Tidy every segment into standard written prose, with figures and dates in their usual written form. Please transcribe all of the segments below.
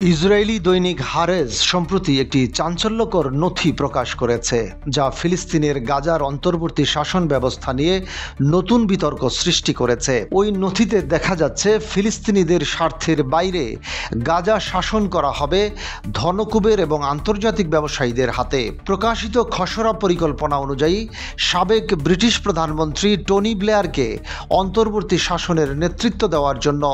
Israeli দৈনিক Haaretz সম্প্রতি একটি চাঞ্চল্যকর নথি প্রকাশ করেছে, যা ফিলিস্তিনের গাজার অন্তর্বর্তী শাসন ব্যবস্থা নিয়ে নতুন বিতর্ক সৃষ্টি করেছে। ওই নথিতে দেখা যাচ্ছে ফিলিস্তিনিদের স্বার্থের বাইরে গাজা শাসন করা হবে ধনকুবের এবং আন্তর্জাতিক ব্যবসায়ীদের হাতে। প্রকাশিত খসড়া পরিকল্পনা অনুযায়ী সাবেক ব্রিটিশ প্রধানমন্ত্রী টনি ব্লেয়ারকে অন্তর্বর্তী শাসনের নেতৃত্ব দেওয়ার জন্য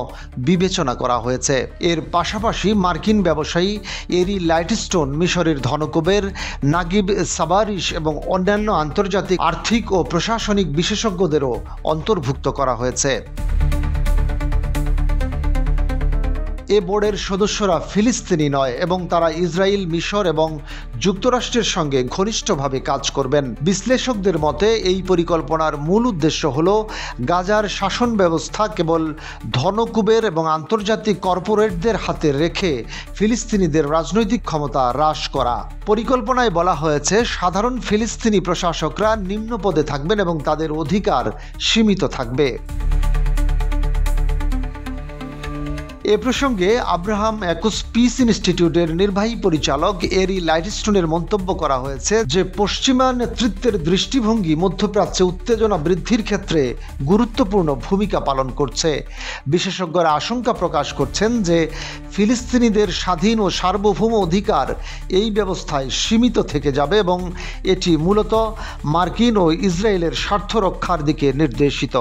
বিবেচনা করা হয়েছে। এর পাশাপাশি মার্কিন ব্যবসায়ী এরি লাইটস্টোন, মিশরের ধনকুবের নাগিব সাবারিশ এবং অন্যান্য আন্তর্জাতিক আর্থিক ও প্রশাসনিক বিশেষজ্ঞদেরও অন্তর্ভুক্ত করা হয়েছে। এ বোর্ডের সদস্যরা ফিলিস্তিনি নয় এবং তারা ইসরায়েল, মিশর এবং যুক্তরাষ্ট্রের সঙ্গে ঘনিষ্ঠভাবে কাজ করবেন। বিশ্লেষকদের মতে এই পরিকল্পনার মূল উদ্দেশ্য হল গাজার শাসন ব্যবস্থা কেবল ধনকুবের এবং আন্তর্জাতিক কর্পোরেটদের হাতে রেখে ফিলিস্তিনিদের রাজনৈতিক ক্ষমতা হ্রাস করা। পরিকল্পনায় বলা হয়েছে সাধারণ ফিলিস্তিনি প্রশাসকরা নিম্ন পদে থাকবেন এবং তাদের অধিকার সীমিত থাকবে। এ প্রসঙ্গে আব্রাহাম অ্যাকুস পিস ইনস্টিটিউটের নির্বাহী পরিচালক এরি লাইটস্টোনের মন্তব্য করা হয়েছে যে পশ্চিমা নেতৃত্বের দৃষ্টিভঙ্গি মধ্যপ্রাচ্যে উত্তেজনা বৃদ্ধির ক্ষেত্রে গুরুত্বপূর্ণ ভূমিকা পালন করছে। বিশেষজ্ঞরা আশঙ্কা প্রকাশ করছেন যে ফিলিস্তিনিদের স্বাধীন ও সার্বভৌম অধিকার এই ব্যবস্থায় সীমিত থেকে যাবে এবং এটি মূলত মার্কিন ও ইসরায়েলের স্বার্থ রক্ষার দিকে নির্দেশিত।